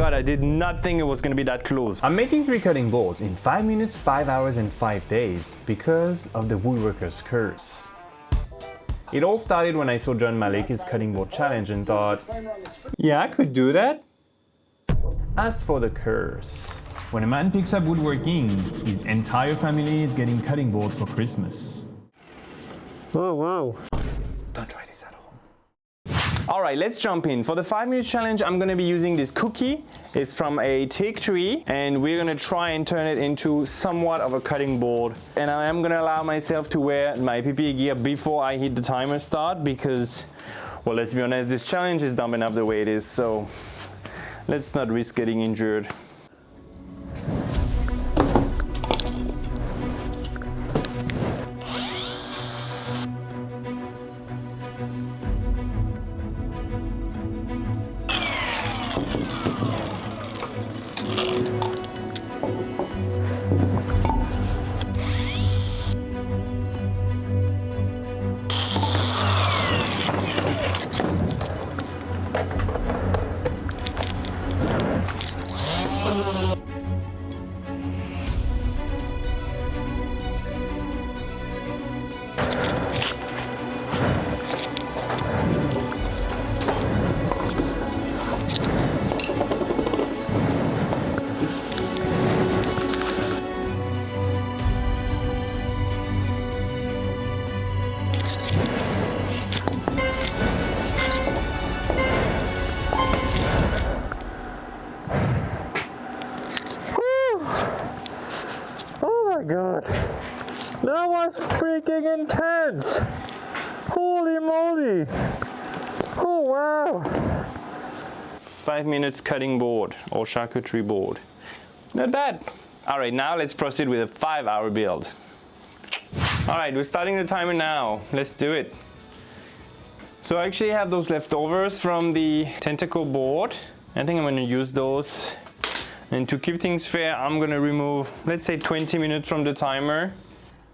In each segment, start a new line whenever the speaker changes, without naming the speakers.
god, I did not think it was gonna be that close.
I'm making 3 cutting boards in 5 minutes, 5 hours and 5 days because of the woodworker's curse. It all started when I saw John Maleki's cutting board challenge and thought, yeah, I could do that. As for the curse, when a man picks up woodworking, his entire family is getting cutting boards for Christmas.
Oh wow.
Don't try this at home.
Alright, let's jump in. For the 5-minute challenge, I'm gonna be using this cookie. It's from a teak tree, and we're gonna try and turn it into somewhat of a cutting board. And I am gonna allow myself to wear my PPE gear before I hit the timer start because, well, let's be honest, this challenge is dumb enough the way it is, so let's not risk getting injured. God, that was freaking intense. Holy moly. Oh wow. 5 minutes cutting board or charcuterie board. Not bad. All right, now let's proceed with a 5-hour build. All right, we're starting the timer now. Let's do it. So I actually have those leftovers from the tentacle board. I think I'm going to use those. And to keep things fair, I'm gonna remove, let's say, 20 minutes from the timer.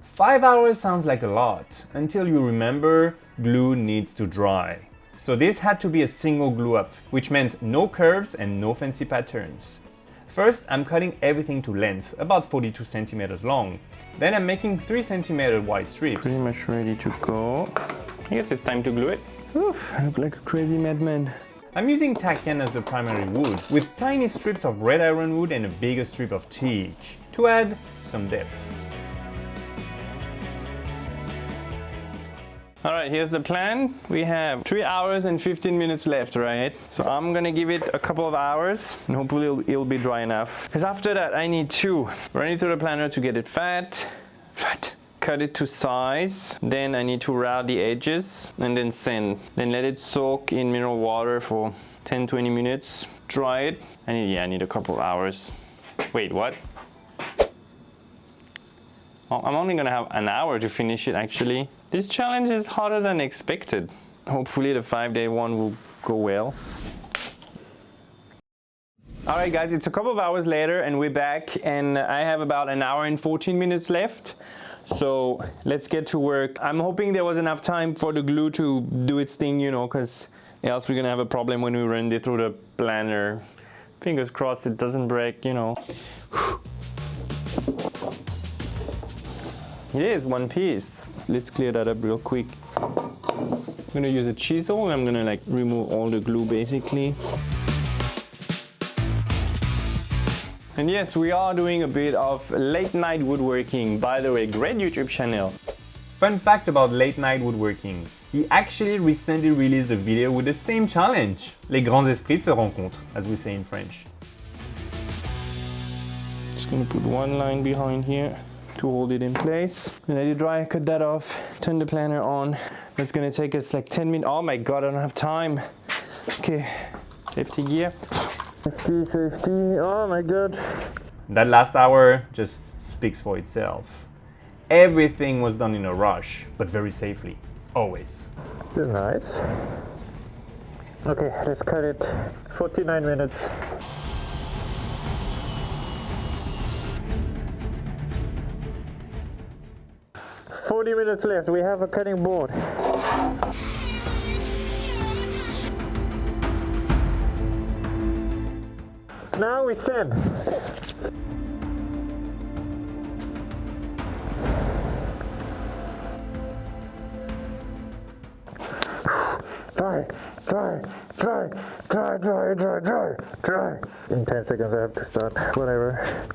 5 hours sounds like a lot, until you remember glue needs to dry. So this had to be a single glue up, which meant no curves and no fancy patterns. First, I'm cutting everything to length, about 42 centimeters long. Then I'm making 3 centimeter wide strips.
Pretty much ready to go. I guess it's time to glue it. Oof, I look like a crazy madman.
I'm using tachyon as the primary wood, with tiny strips of red ironwood and a bigger strip of teak, to add some depth.
Alright, here's the plan. We have 3 hours and 15 minutes left, right? So I'm gonna give it a couple of hours, and hopefully it'll be dry enough. Because after that, I need to run it through the planer to get it fat, cut it to size, then I need to round the edges and then sand. Then let it soak in mineral water for 10-20 minutes. Dry it. I need a couple hours. Wait, what? Oh, I'm only gonna have an hour to finish it actually. This challenge is harder than expected. Hopefully the 5-day one will go well. Alright guys, it's a couple of hours later and we're back, and I have about an hour and 14 minutes left. So let's get to work. I'm hoping there was enough time for the glue to do its thing, you know, because else we're gonna have a problem when we run it through the planer. Fingers crossed it doesn't break, you know. It is one piece. Let's clear that up real quick. I'm gonna use a chisel and I'm gonna like remove all the glue basically. And yes, we are doing a bit of late night woodworking. By the way, great YouTube channel.
Fun fact about late night woodworking. He actually recently released a video with the same challenge. Les grands esprits se rencontrent, as we say in French.
Just gonna put one line behind here to hold it in place. Let it dry, cut that off, turn the planer on. It's gonna take us like 10 minutes. Oh my God, I don't have time. Okay, safety gear. Safety, oh my God.
That last hour just speaks for itself. Everything was done in a rush, but very safely, always.
Nice. Okay, let's cut it. 49 minutes. $40 minutes left. We have a cutting board. Now we thin. Dry, dry, dry, dry, dry, dry, dry, dry. In 10 seconds I have to start, whatever.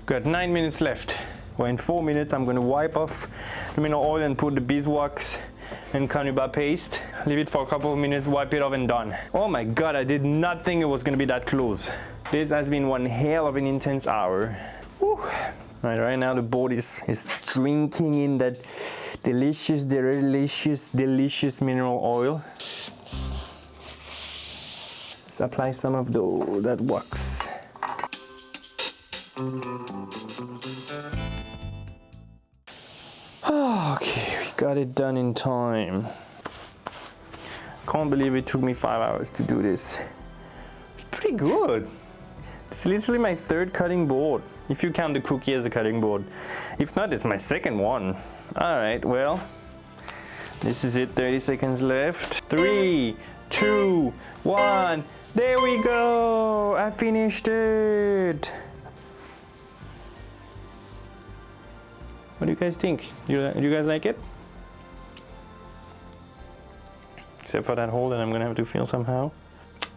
Got 9 minutes left. Well, in 4 minutes I'm going to wipe off the mineral oil and put the beeswax and carnauba paste. Leave it for a couple of minutes, wipe it off and done. Oh my god, I did not think it was going to be that close. This has been one hell of an intense hour. Whew. Right now the board is drinking in that delicious mineral oil. Let's apply some of that wax. Okay, we got it done in time. Can't believe it took me 5 hours to do this. It's pretty good. It's literally my third cutting board, if you count the cookie as a cutting board. If not, it's my second one. All right, well, this is it, 30 seconds left. 3, 2, 1, there we go, I finished it. What do you guys think? You guys like it? Except for that hole that I'm gonna have to fill somehow.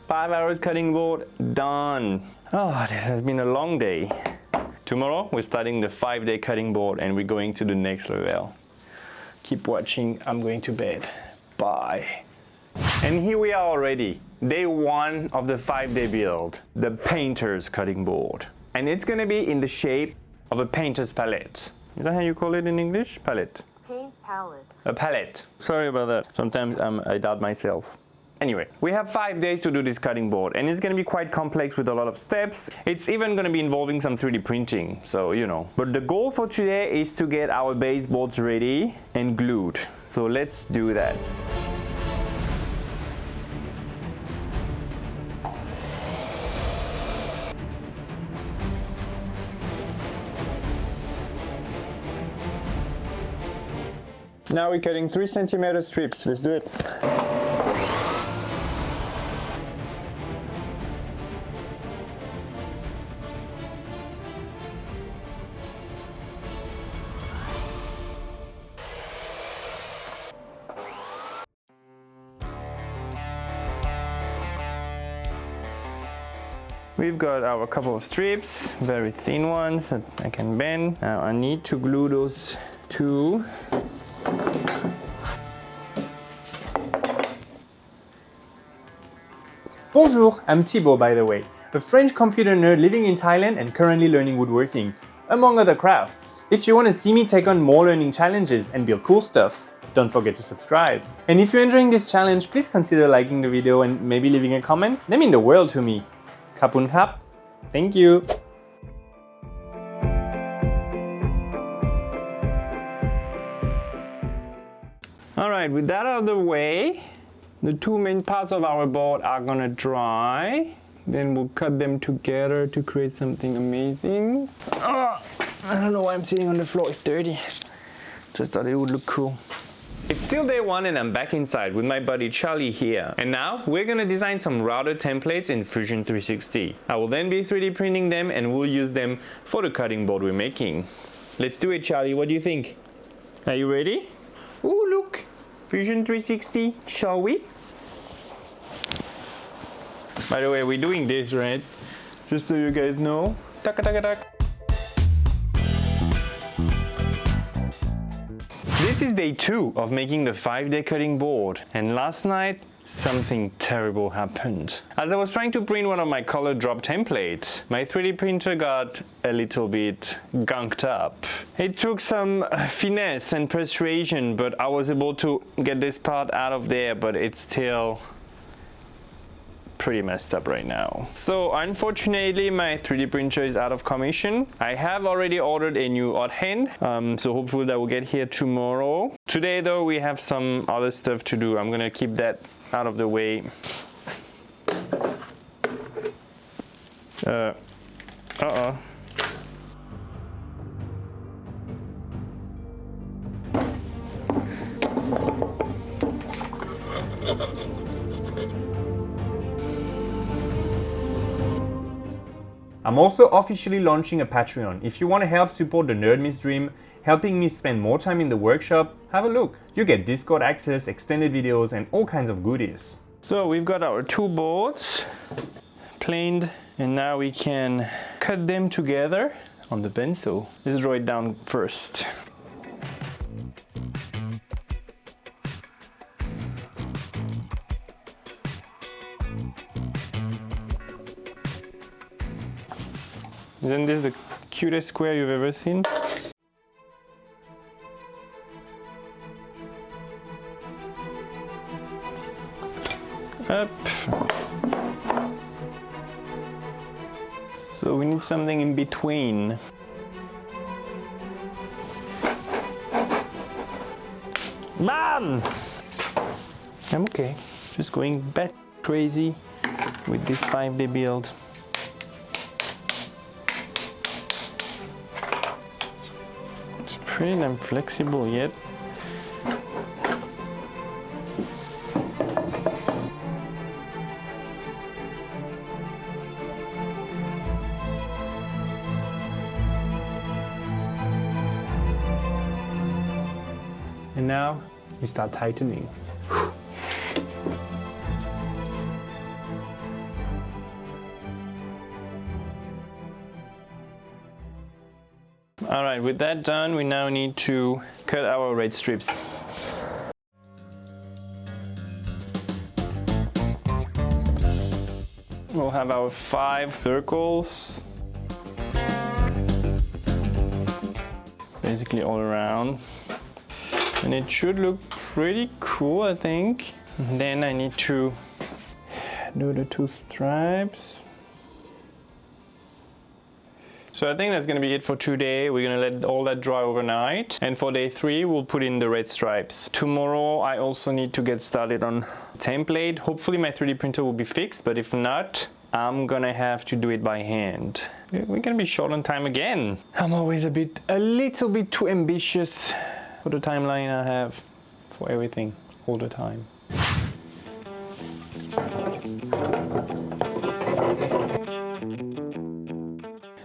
5 hours cutting board, done. Oh, this has been a long day. Tomorrow, we're starting the 5-day cutting board and we're going to the next level. Keep watching, I'm going to bed. Bye. And here we are already. Day 1 of the 5-day build. The painter's cutting board. And it's gonna be in the shape of a painter's palette. Is that how you call it in English? Palette.
Paint palette.
A palette. Sorry about that. Sometimes I doubt myself. Anyway, we have 5 days to do this cutting board and it's going to be quite complex with a lot of steps. It's even going to be involving some 3D printing, so you know. But the goal for today is to get our baseboards ready and glued. So let's do that. Now we're cutting 3 centimeter strips. Let's do it. We've got our couple of strips, very thin ones that I can bend. Now I need to glue those two.
Bonjour, I'm Thibaut, by the way, a French computer nerd living in Thailand and currently learning woodworking, among other crafts. If you want to see me take on more learning challenges and build cool stuff, don't forget to subscribe. And if you're enjoying this challenge, please consider liking the video and maybe leaving a comment. They mean the world to me. Kapun kap. Thank you.
All right, with that out of the way, the 2 main parts of our board are gonna dry. Then we'll cut them together to create something amazing. Oh, I don't know why I'm sitting on the floor, it's dirty. Just thought it would look cool. It's still day 1 and I'm back inside with my buddy Charlie here. And now we're gonna design some router templates in Fusion 360. I will then be 3D printing them and we'll use them for the cutting board we're making. Let's do it, Charlie, what do you think? Are you ready? Ooh, look, Fusion 360, shall we? By the way, we're doing this, right? Just so you guys know. Taka taka taka. This is day 2 of making the 5-day cutting board. And last night, something terrible happened. As I was trying to print one of my color drop templates, my 3D printer got a little bit gunked up. It took some finesse and persuasion, but I was able to get this part out of there, but it's still pretty messed up right now. So unfortunately my 3D printer is out of commission. I have already ordered a new hot hand, so hopefully that will get here tomorrow. Today though we have some other stuff to do. I'm gonna keep that out of the way. Uh-oh. 1
I'm also officially launching a Patreon. If you want to help support the Nerd Me's dream, helping me spend more time in the workshop, have a look. You get Discord access, extended videos, and all kinds of goodies.
So we've got our two boards planed, and now we can cut them together on the pencil. Let's draw it down first. Isn't this the cutest square you've ever seen? Up. So we need something in between. Bam! I'm okay. Just going back crazy with this 5-day build. It's pretty damn flexible yet. And now we start tightening. All right, with that done, we now need to cut our red strips. We'll have our 5 circles, basically all around. And it should look pretty cool, I think. And then I need to do the 2 stripes. So I think that's gonna be it for today. We're gonna let all that dry overnight. And for day 3, we'll put in the red stripes. Tomorrow, I also need to get started on template. Hopefully my 3D printer will be fixed, but if not, I'm gonna have to do it by hand. We're gonna be short on time again. I'm always a little bit too ambitious for the timeline I have for everything all the time.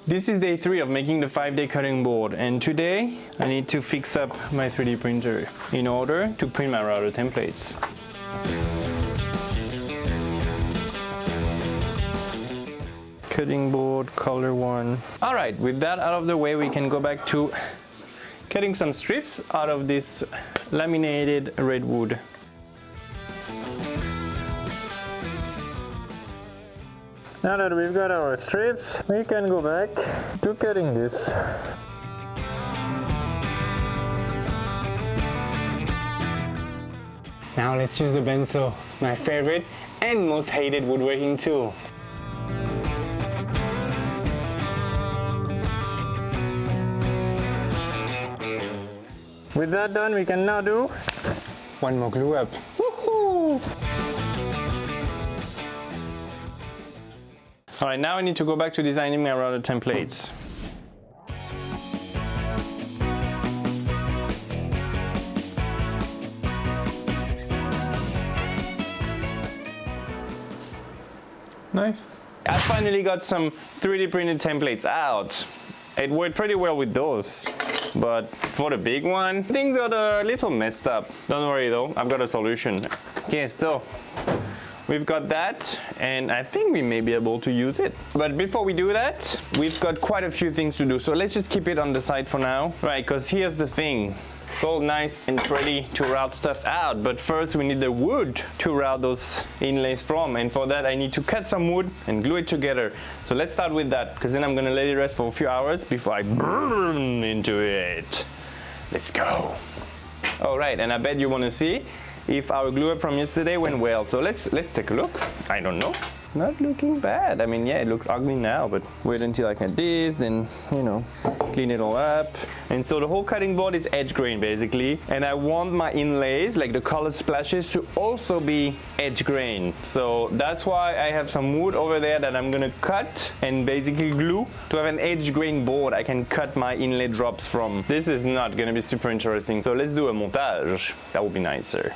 This is day 3 of making the 5-day cutting board, and today I need to fix up my 3D printer in order to print my router templates. Cutting board, color 1. All right, with that out of the way, we can go back to cutting some strips out of this laminated red wood.
Now that we've got our strips, we can go back to cutting this.
Now let's use the bento, my favorite and most hated woodworking tool.
With that done, we can now do
One more glue up.
woohoo!
All right, now I need to go back to designing my router templates. Nice. I finally got some 3D printed templates out. It worked pretty well with those, but for the big one, things got a little messed up. Don't worry though, I've got a solution. Okay, so we've got that, and I think we may be able to use it. But before we do that, we've got quite a few things to do, so let's just keep it on the side for now. Right, because here's the thing. It's all nice and pretty to route stuff out, but first we need the wood to route those inlays from, and for that I need to cut some wood and glue it together. So let's start with that, because then I'm gonna let it rest for a few hours before I burn into it. Let's go. All right, and I bet you wanna see if our glue up from yesterday went well. So let's take a look. I don't know. Not looking bad. I mean, yeah, it looks ugly now, but wait until I get this, then, you know, clean it all up. And so the whole cutting board is edge grain basically, and I want my inlays, like the color splashes, to also be edge grain. So that's why I have some wood over there that I'm gonna cut and basically glue to have an edge grain board I can cut my inlay drops from. This is not gonna be super interesting, so let's do a montage. That would be nicer.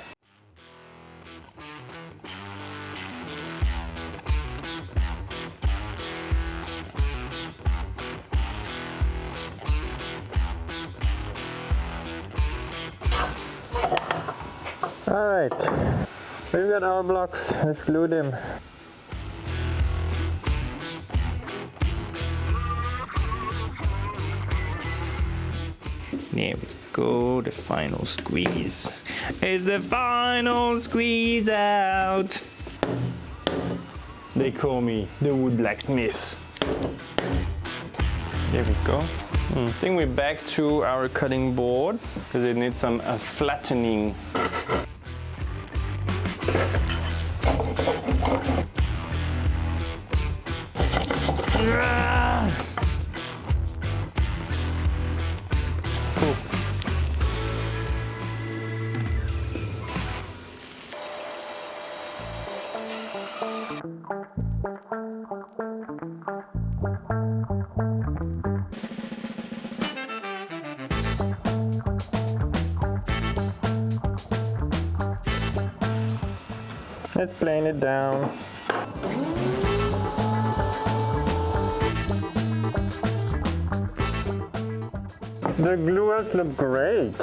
Alright, we've got our blocks, let's glue them. There we go, the final squeeze. It's the final squeeze out. They call me the wood blacksmith. There we go. I think we're back to our cutting board because it needs some flattening. Cool. Let's plane it down. The glue-outs look great.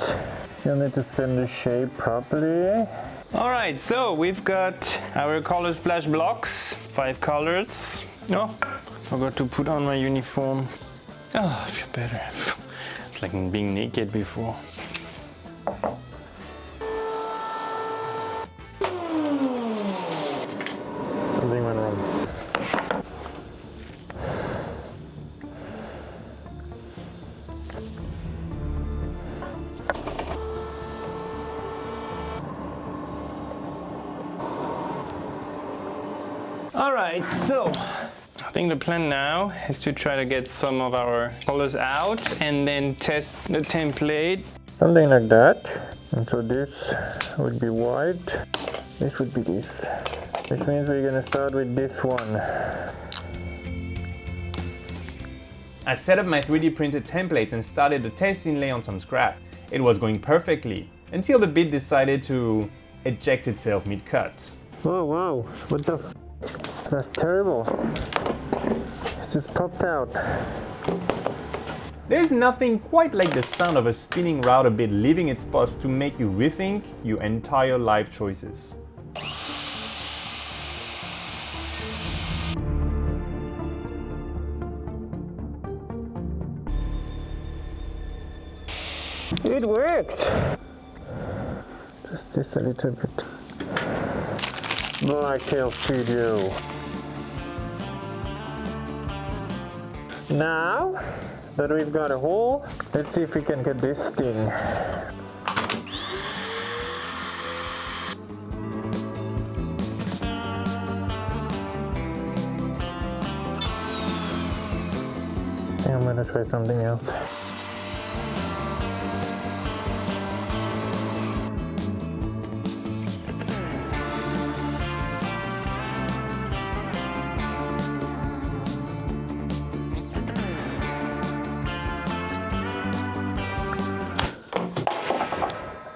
Still need to send the shape properly. All right, so we've got our color splash blocks, 5 colors. Oh, forgot to put on my uniform. Oh, I feel better. It's like being naked before. Something went wrong. All right, so I think the plan now is to try to get some of our colors out and then test the template. Something like that. And so this would be white. This would be this. Which means we're gonna start with this one.
I set up my 3D printed templates and started the test inlay on some scrap. It was going perfectly, until the bit decided to eject itself mid-cut.
Oh wow, what the f? That's terrible. It just popped out.
There's nothing quite like the sound of a spinning router bit leaving its spots to make you rethink your entire life choices.
It worked! Just this a little bit. Blacktail Studio. Now that we've got a hole, let's see if we can get this thing. I'm gonna try something else.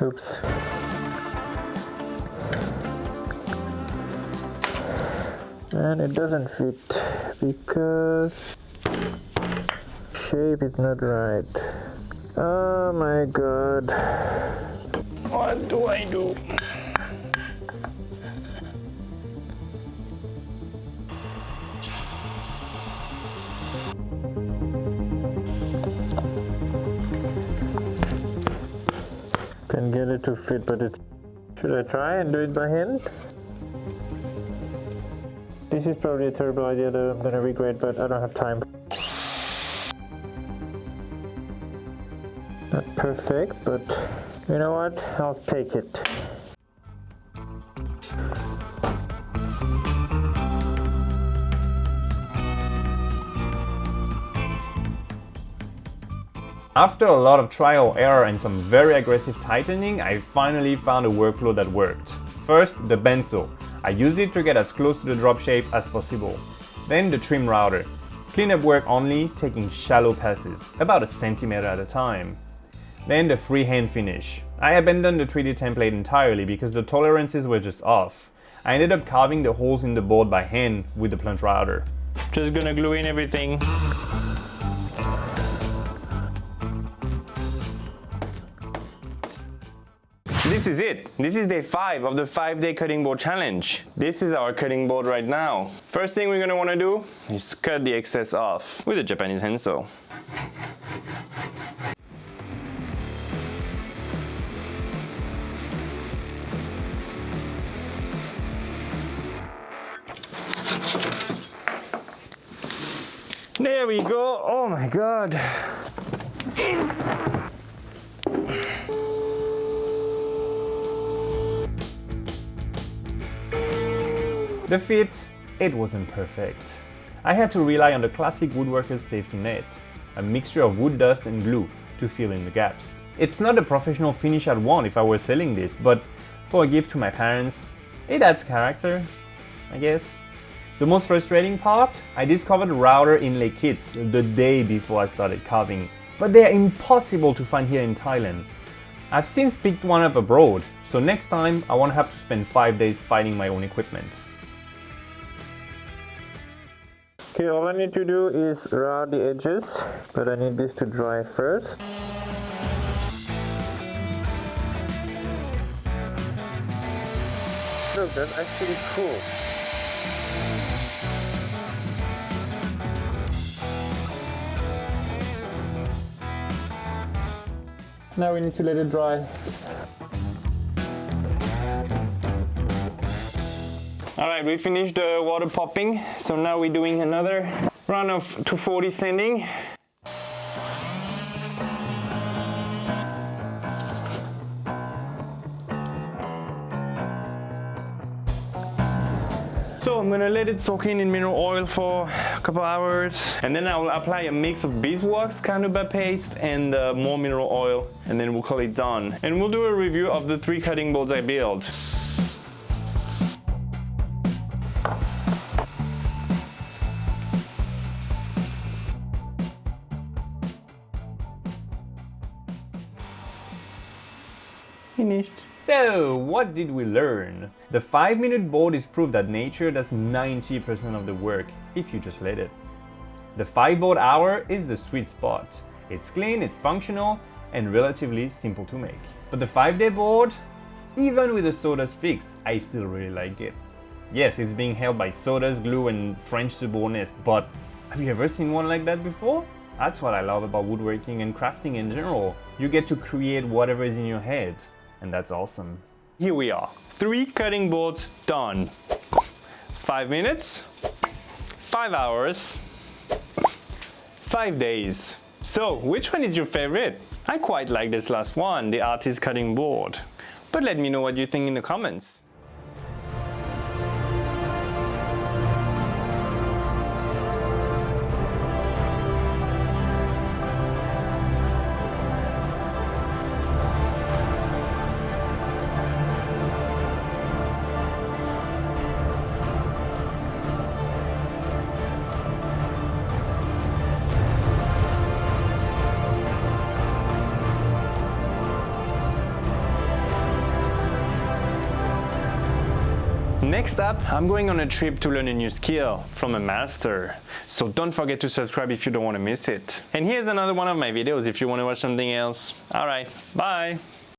Oops. And it doesn't fit because shape is not right. Oh my god. What do I do? Can get it to fit, but it's... Should I try and do it by hand? This is probably a terrible idea that I'm gonna regret, but I don't have time. Not perfect, but you know what? I'll take it.
After a lot of trial, error and some very aggressive tightening, I finally found a workflow that worked. First, the band-saw. I used it to get as close to the drop shape as possible. Then the trim router. Cleanup work only, taking shallow passes, about a centimeter at a time. Then the freehand finish. I abandoned the 3D template entirely because the tolerances were just off. I ended up carving the holes in the board by hand with the plunge router.
Just gonna glue in everything. this is it. This is day 5 of the 5-day cutting board challenge. This is our cutting board right now. First thing we're gonna wanna do is cut the excess off with a Japanese handsaw. There we go. Oh my God.
The fit, it wasn't perfect. I had to rely on the classic woodworker's safety net, a mixture of wood dust and glue to fill in the gaps. It's not the professional finish I'd want if I were selling this, but for a gift to my parents, it adds character, I guess. The most frustrating part, I discovered router inlay kits the day before I started carving, but they are impossible to find here in Thailand. I've since picked one up abroad, so next time I won't have to spend 5 days finding my own equipment.
Okay, all I need to do is round the edges, but I need this to dry first. Look, that's actually cool.
Now we need to let it dry. Alright, we finished the water popping, so now we're doing another round of 240 sanding. So I'm gonna let it soak in mineral oil for a couple hours, and then I will apply a mix of beeswax, carnauba paste, and more mineral oil, and then we'll call it done. And we'll do a review of the 3 cutting boards I built. Finished.
So, what did we learn? The 5-minute board is proof that nature does 90% of the work if you just let it. The 5-board hour is the sweet spot. It's clean, it's functional, and relatively simple to make. But the 5-day board, even with the sawdust fix, I still really like it. Yes, it's being held by sawdust, glue, and French subordinates, but have you ever seen one like that before? That's what I love about woodworking and crafting in general. You get to create whatever is in your head, and that's awesome.
Here we are, 3 cutting boards done. 5 minutes, 5 hours, 5 days. So, which one is your favorite? I quite like this last one, the artist cutting board. But let me know what you think in the comments. Next up, I'm going on a trip to learn a new skill from a master. So don't forget to subscribe if you don't want to miss it. And here's another one of my videos if you want to watch something else. Alright, bye!